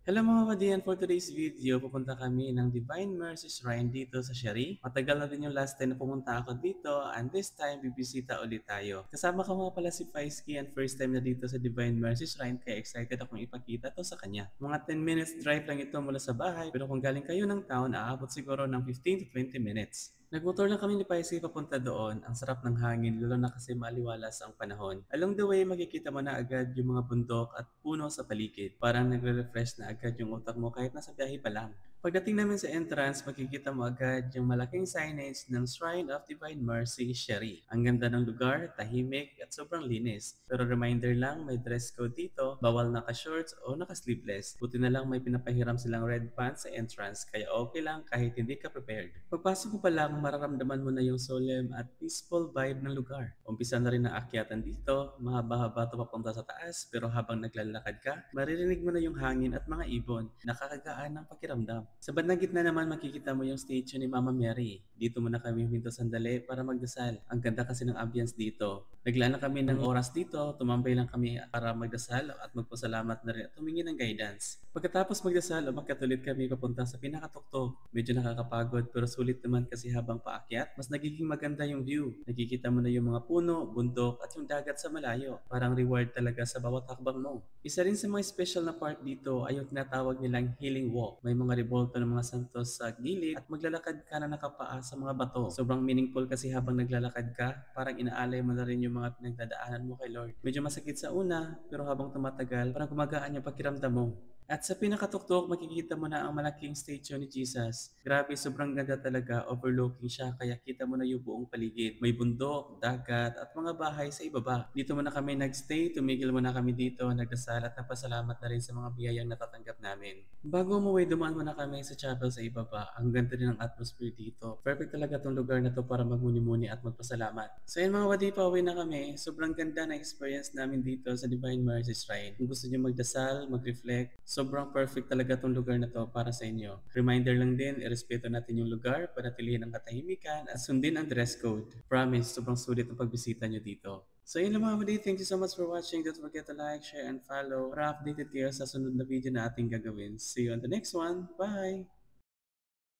Hello mga kadiyan, for today's video, pupunta kami ng Divine Mercy Shrine dito sa Shari. Matagal na din yung last time na pumunta ako dito and this time bibisita ulit tayo. Kasama ko nga pala si Faisky and first time na dito sa Divine Mercy Shrine kaya excited akong ipakita to sa kanya. Mga 10 minutes drive lang ito mula sa bahay pero kung galing kayo ng town, aabot siguro ng 15 to 20 minutes. Nagmotor lang kami ni Paisy papunta doon. Ang sarap ng hangin, lalo na kasi maliwalas ang panahon. Along the way, makikita mo na agad yung mga bundok at puno sa paligid. Parang nagre-refresh na agad yung utak mo kahit nasa biyahe pa lang. Pagdating namin sa entrance, makikita mo agad yung malaking signage ng Shrine of Divine Mercy, Shari. Ang ganda ng lugar, tahimik at sobrang linis. Pero reminder lang, may dress code dito, bawal naka-shorts o naka-sleeveless. Buti na lang may pinapahiram silang red pants sa entrance, kaya okay lang kahit hindi ka prepared. Pagpasok mo pa lang, mararamdaman mo na yung solemn at peaceful vibe ng lugar. Umpisa na rin ang akyatan dito, mahaba-haba ito papunta sa taas, pero habang naglalakad ka, maririnig mo na yung hangin at mga ibon, nakakagaan ng pakiramdam. Sa bandang gitna naman makikita mo yung statue ni Mama Mary. Dito muna kami huminto sandali para magdasal. Ang ganda kasi ng ambience dito. Naglaan na kami ng oras dito, tumambay lang kami para magdasal at magpasalamat na rin at humingi ng guidance. Pagkatapos magdasal, umakyat ulit kami papunta sa pinakatuktok. Medyo nakakapagod pero sulit naman kasi habang paakyat, mas nagiging maganda yung view. Nakikita mo na yung mga puno, bundok at yung dagat sa malayo. Parang reward talaga sa bawat hakbang mo. Isa rin sa mga special na part dito ay yung tinatawag nilang healing walk. May mga revolto ng mga santos sa gilid at maglalakad ka na nakapaa sa mga bato. Sobrang meaningful kasi habang naglalakad ka, parang inaalay mo na rin yung mga pinagdadaanan mo kay Lord. Medyo masakit sa una, pero habang tumatagal, parang gumagaan yung pakiramdam mo. At sa pinakatuktok, makikita mo na ang malaking statue ni Jesus. Grabe, sobrang ganda talaga, overlooking siya, kaya kita mo na yung buong paligid. May bundok, dagat, at mga bahay sa ibaba. Dito muna kami nagstay, tumigil muna kami dito, nagdasal at napasalamat na rin sa mga biyayang natatanggap namin. Bago umuwi, dumaan muna kami sa chapel sa ibaba. Ang ganda rin ng atmosphere dito. Perfect talaga tong lugar na to para magmuni-muni at magpasalamat. So yun mga wadi, pauwi na kami. Sobrang ganda na experience namin dito sa Divine Mercy Shrine. Kung gusto niyo magdasal, mag-reflect, sobrang perfect talaga tong lugar na to para sa inyo. Reminder lang din, irespeto natin yung lugar, panatilihin ang katahimikan, at sundin ang dress code. Promise, sobrang sulit ang pagbisita nyo dito. So yun lang mga buddy, thank you so much for watching. Don't forget to like, share, and follow para updated kayo sa sunod na video na ating gagawin. See you on the next one. Bye!